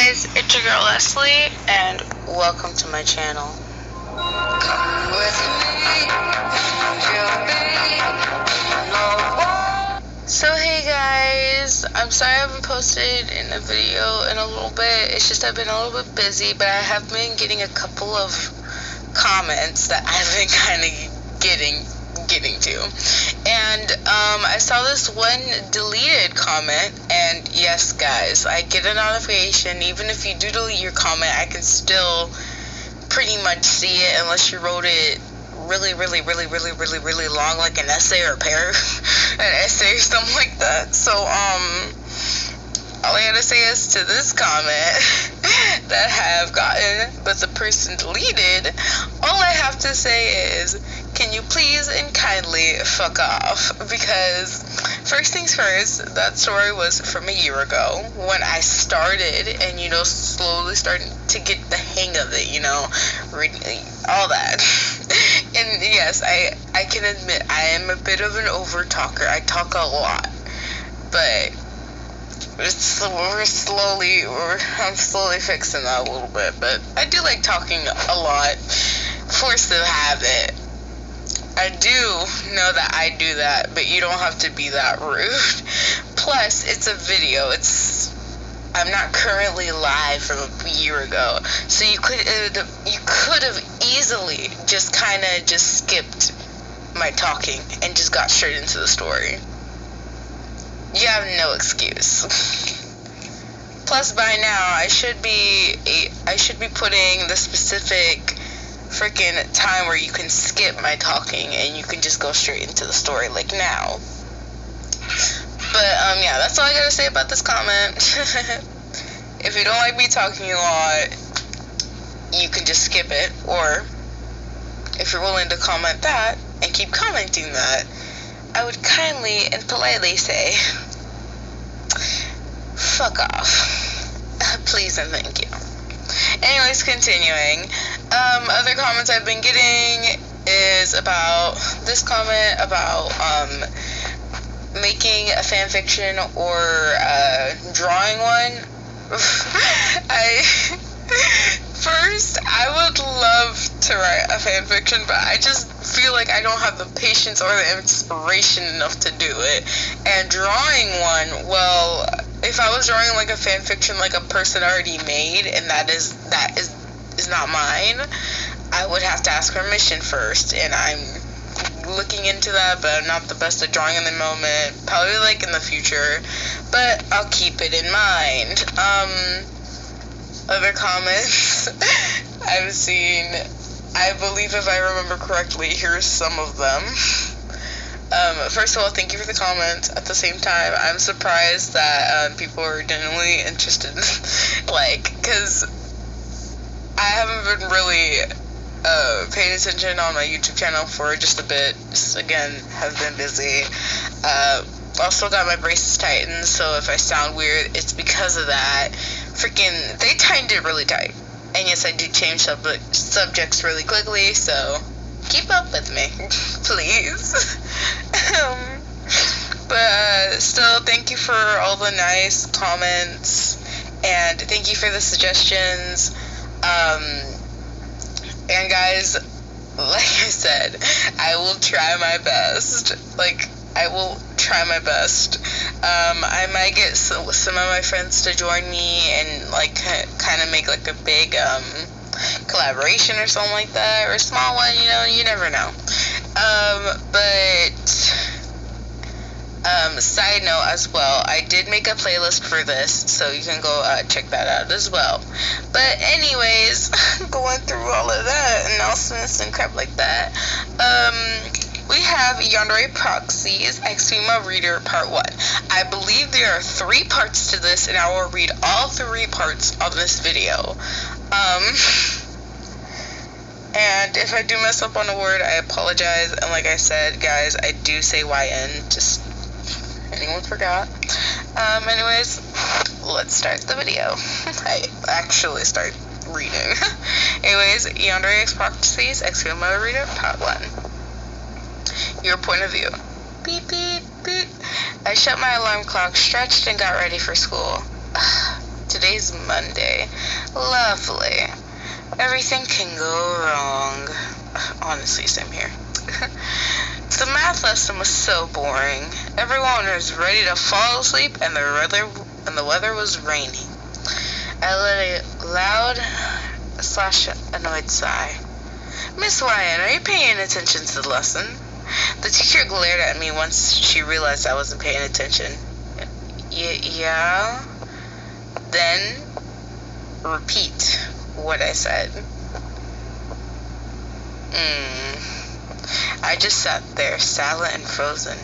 guys, it's your girl Leslie, and welcome to my channel. Come with me, so hey guys, I'm sorry I haven't posted in a video in a little bit. It's just I've been a little bit busy, but I have been getting a couple of comments that I've been kind of getting to, and I saw this one deleted comment, and yes guys, I get a notification. Even if you do delete your comment, I can still pretty much see it unless you wrote it really long, like an essay or an essay or something like that. So all I gotta say is to this comment that I have gotten but the person deleted, all I have to say is, can you please and kindly fuck off? Because first things first, that story was from a year ago when I started and, you know, slowly starting to get the hang of it, you know, reading all that. And yes, I can admit I am a bit of an over talker. I talk a lot, but I'm slowly fixing that a little bit. But I do like talking a lot, force of habit. I do know that I do that, but you don't have to be that rude. Plus, it's a video. I'm not currently live from a year ago, so you could have easily just kind of just skipped my talking and just got straight into the story. You have no excuse. Plus, by now I should be putting the specific freaking time where you can skip my talking and you can just go straight into the story, like now. But yeah, that's all I gotta say about this comment. If you don't like me talking a lot, you can just skip it, or if you're willing to comment that and keep commenting that, I would kindly and politely say, fuck off. Please and thank you. Anyways, continuing. Other comments I've been getting is about this comment about making a fan fiction or drawing one. I would love to write a fan fiction, but I just feel like I don't have the patience or the inspiration enough to do it. And drawing one, well, if I was drawing like a fan fiction like a person already made, and that is not mine, I would have to ask permission first, and I'm looking into that, but I'm not the best at drawing in the moment. Probably like in the future, but I'll keep it in mind. Other comments I've seen, I believe if I remember correctly, here's some of them. First of all, thank you for the comments. At the same time, I'm surprised that people are genuinely interested, because I haven't been really paying attention on my YouTube channel for just a bit. Just, again, have been busy. Also got my braces tightened, so if I sound weird, it's because of that. Freaking, they tightened it really tight. And yes, I do change subjects really quickly, so keep up with me, please. But still, thank you for all the nice comments, and thank you for the suggestions. And guys, like I said, I will try my best. I will try my best. I might get some of my friends to join me and kind of make like a big collaboration or something like that, or a small one, you know, you never know. Side note as well, I did make a playlist for this, so you can go check that out as well. But anyways, going through all of that announcements and crap like that, we have Yandere Proxies XML Reader Part 1. I believe there are 3 parts to this, and I will read all 3 parts of this video. And if I do mess up on a word, I apologize. And like I said, guys, I do say YN, just anyone forgot. Anyways, let's start the video. I actually start reading. Anyways, Yandere Proxies XML Reader Part 1. Your point of view. Beep, beep, beep. I shut my alarm clock, stretched, and got ready for school. Today Today's Monday. Lovely. Everything can go wrong. Honestly, same here. The math lesson was so boring. Everyone was ready to fall asleep, and the weather was rainy. I let a loud/annoyed sigh. Miss Ryan, are you paying attention to the lesson? The teacher glared at me once she realized I wasn't paying attention. Yeah? Then, repeat what I said. I just sat there, silent and frozen.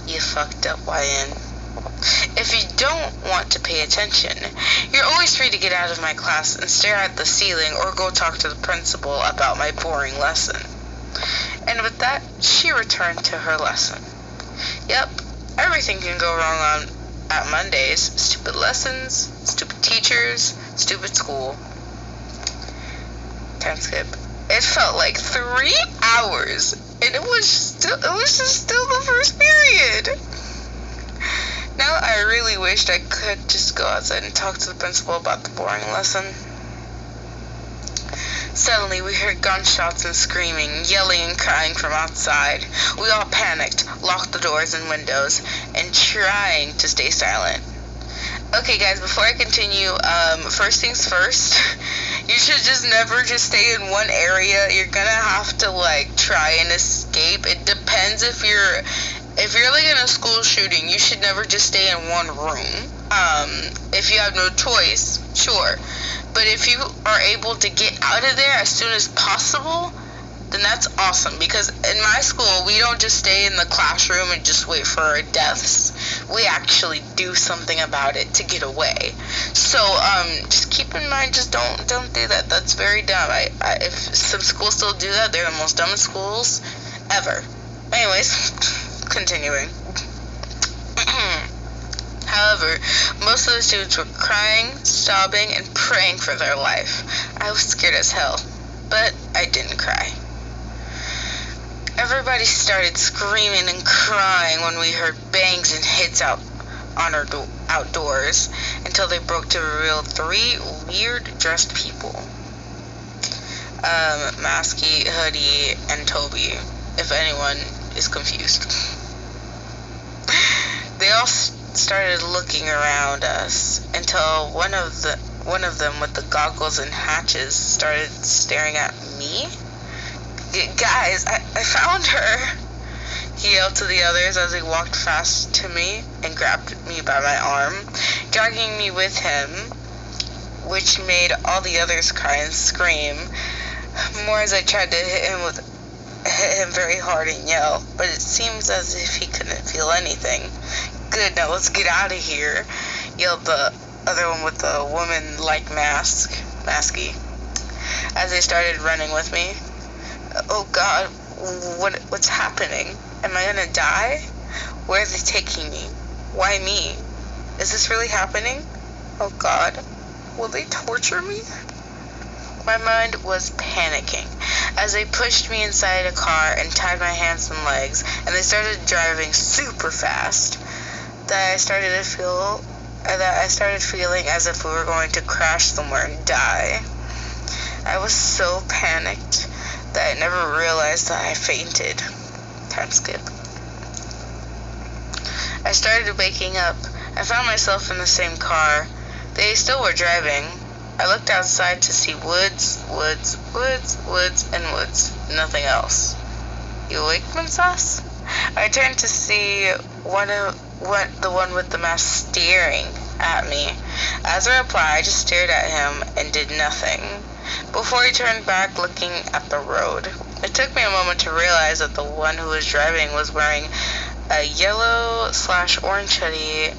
You fucked up, YN. If you don't want to pay attention, you're always free to get out of my class and stare at the ceiling or go talk to the principal about my boring lesson. And with that, she returned to her lesson. Yep, everything can go wrong at Mondays. Stupid lessons, stupid teachers, stupid school. Time skip. It felt like 3 hours, and it was just still the first period. Now I really wished I could just go outside and talk to the principal about the boring lesson. Suddenly we heard gunshots and screaming, yelling and crying from outside. We all panicked, locked the doors and windows, and trying to stay silent. Okay guys, before I continue, first things first, you should just never just stay in one area. You're gonna have to try and escape. It depends if you're in a school shooting, you should never just stay in one room. If you have no choice, sure. But if you are able to get out of there as soon as possible, then that's awesome. Because in my school, we don't just stay in the classroom and just wait for our deaths. We actually do something about it to get away. So, just keep in mind, just don't do that. That's very dumb. If some schools still do that, they're the most dumbest schools ever. Anyways, continuing. However, most of the students were crying, sobbing, and praying for their life. I was scared as hell, but I didn't cry. Everybody started screaming and crying when we heard bangs and hits out on our outdoors until they broke to reveal 3 weird-dressed people. Masky, Hoodie, and Toby, if anyone is confused. They all started looking around us until one of them with the goggles and hatches started staring at me. Guys, I found her, he yelled to the others as he walked fast to me and grabbed me by my arm, dragging me with him, which made all the others cry and scream more as I tried to hit him very hard and yell, but it seems as if he couldn't feel anything. Good, now let's get out of here, yelled the other one with the woman-like mask, Masky, as they started running with me. Oh God, what's happening? Am I gonna die? Where are they taking me? Why me? Is this really happening? Oh God, will they torture me? My mind was panicking as they pushed me inside a car and tied my hands and legs, and they started driving super fast. That I started feeling as if we were going to crash somewhere and die. I was so panicked that I never realized that I fainted. Time skip. I started waking up. I found myself in the same car. They still were driving. I looked outside to see woods, and woods. Nothing else. You awake, princess? I turned to see the one with the mask staring at me. As a reply, I just stared at him and did nothing, before he turned back looking at the road. It took me a moment to realize that the one who was driving was wearing a yellow/orange hoodie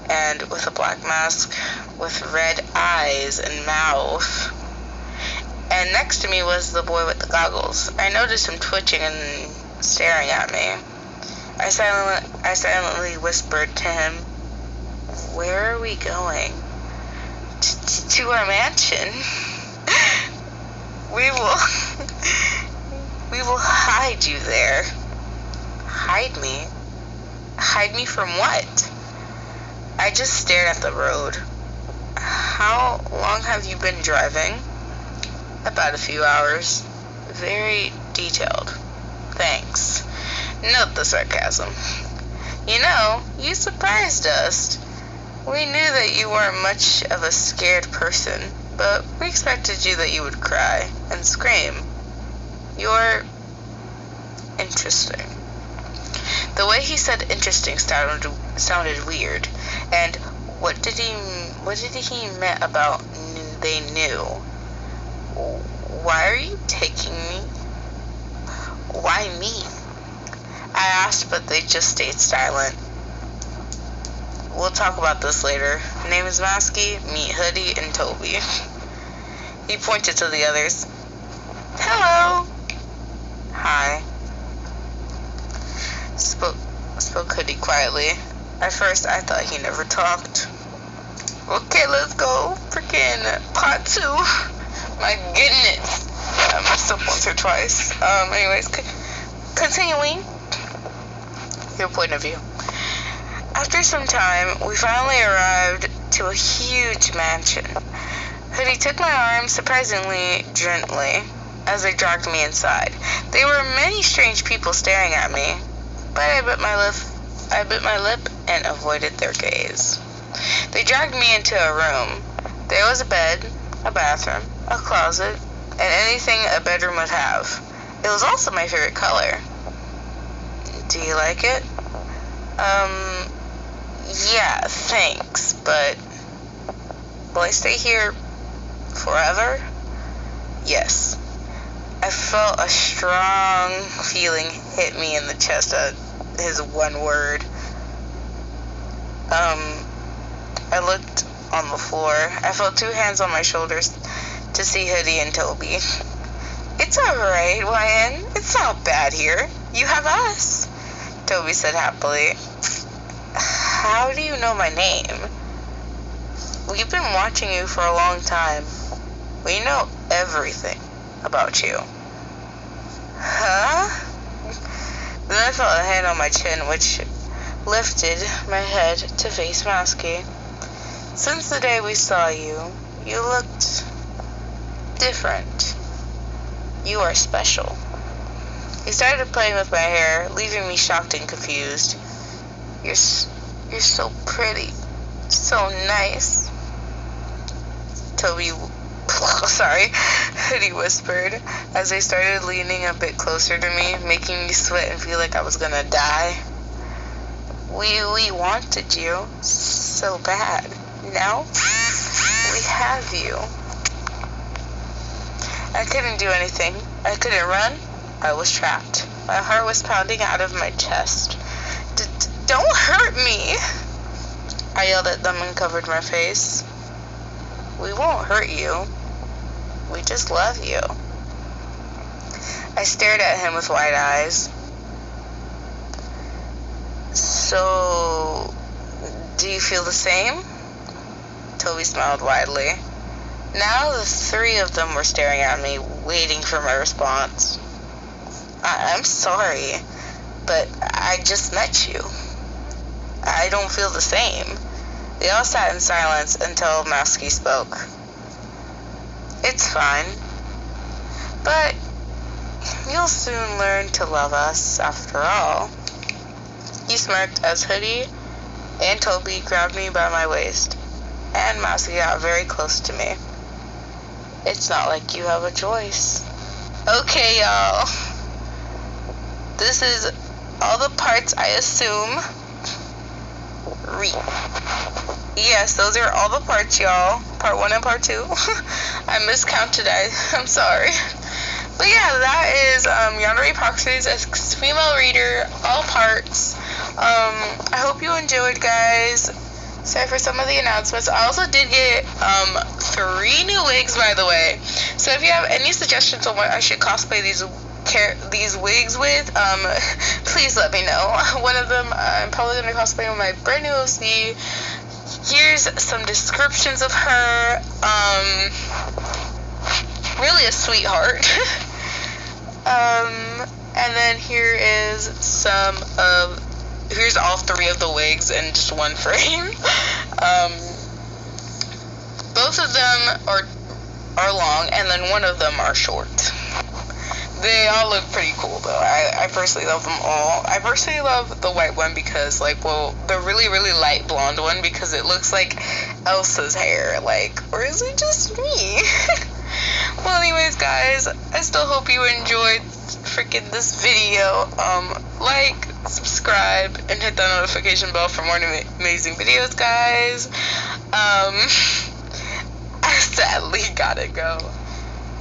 and with a black mask with red eyes and mouth. And next to me was the boy with the goggles. I noticed him twitching and staring at me. I silently whispered to him, "Where are we going?" To our mansion. We will hide you there. Hide me? Hide me from what? I just stared at the road. How long have you been driving? About a few hours. Very detailed. Thanks. Note the sarcasm. You know, you surprised us. We knew that you weren't much of a scared person, but we expected that you would cry and scream. You're interesting. The way he said interesting sounded weird. And what did he mean about they knew? Why are you taking me? Why me? I asked, but they just stayed silent. We'll talk about this later. Name is Masky, meet Hoodie and Toby. He pointed to the others. Hello. Hi. Spoke Hoodie quietly. At first, I thought he never talked. Okay, let's go. Freaking part 2. My goodness. I messed up once or twice. Anyways, continuing. Your point of view. After some time, we finally arrived to a huge mansion. Hoodie took my arm surprisingly gently as they dragged me inside. There were many strange people staring at me, but I bit my lip and avoided their gaze. They dragged me into a room. There was a bed, a bathroom, a closet, and anything a bedroom would have. It was also my favorite color. Do you like it? Yeah, thanks, but will I stay here forever? Yes. I felt a strong feeling hit me in the chest at his one word. I looked on the floor. I felt 2 hands on my shoulders to see Hoodie and Toby. It's alright, Ryan. It's not bad here. You have us, Toby said happily. How do you know my name? We've been watching you for a long time. We know everything about you. Huh? Then I felt a hand on my chin, which lifted my head to face Masky. Since the day we saw you, you looked different. You are special. He started playing with my hair, leaving me shocked and confused. You're so pretty. So nice. Hoodie whispered as they started leaning a bit closer to me, making me sweat and feel like I was gonna die. We wanted you so bad. Now, we have you. I couldn't do anything. I couldn't run. I was trapped. My heart was pounding out of my chest. Don't hurt me! I yelled at them and covered my face. We won't hurt you. We just love you. I stared at him with wide eyes. So, do you feel the same? Toby smiled widely. Now the 3 of them were staring at me, waiting for my response. I'm sorry, but I just met you. I don't feel the same. They all sat in silence until Masky spoke. It's fine, but you'll soon learn to love us after all. He smirked as Hoodie and Toby grabbed me by my waist, and Masky got very close to me. It's not like you have a choice. Okay, y'all. This is all the parts I assume. Yes, those are all the parts, y'all. Part 1 and part 2. I miscounted. I'm sorry. But yeah, that is Yandere Proxies, a female reader, all parts. I hope you enjoyed, guys. Sorry for some of the announcements. I also did get 3 new wigs, by the way. So if you have any suggestions on what I should cosplay these wigs with, please let me know. One of them I'm probably going to cosplay with my brand new OC. Here's some descriptions of her. Really a sweetheart. And then here's here's all 3 of the wigs in just one frame. Both both of them are long, and then one of them are short. They all look pretty cool, though. I personally love them all. I personally love the white one because, like, well, the really, really light blonde one because it looks like Elsa's hair. Like, or is it just me? Well, anyways, guys, I still hope you enjoyed freaking this video. Like, subscribe, and hit that notification bell for more amazing videos, guys. I sadly gotta go.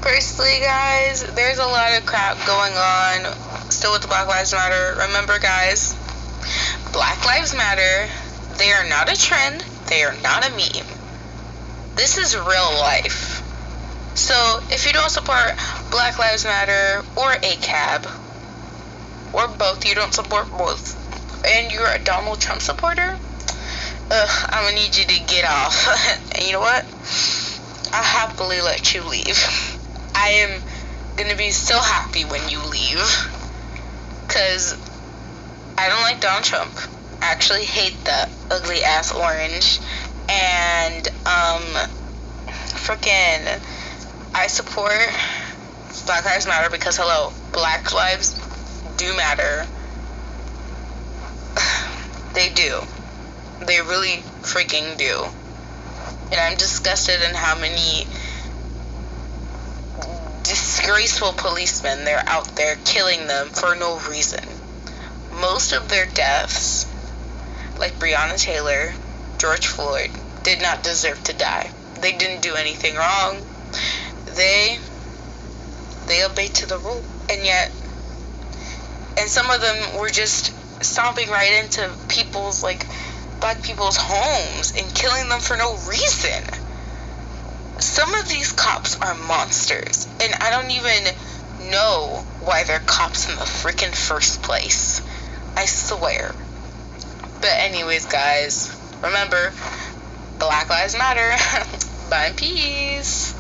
Personally, guys, there's a lot of crap going on still with the Black Lives Matter. Remember, guys, Black Lives Matter. They are not a trend. They are not a meme. This is real life. So, if you don't support Black Lives Matter or ACAB, or both, you don't support both, and you're a Donald Trump supporter, I'm gonna need you to get off. And you know what? I'll happily let you leave. I am gonna be so happy when you leave, because I don't like Donald Trump. I actually hate the ugly ass orange, and freaking I support Black Lives Matter because, hello, Black lives do matter. They do. They really freaking do. And I'm disgusted in how many disgraceful policemen they're out there killing them for no reason. Most of their deaths, like Breonna Taylor, George Floyd, did not deserve to die. They didn't do anything wrong. They obeyed to the rule. And yet, and some of them were just stomping right into people's, like, black people's homes and killing them for no reason. Some of these cops are monsters, and I don't even know why they're cops in the freaking first place. I swear. But anyways, guys, remember, Black Lives Matter. Bye and peace.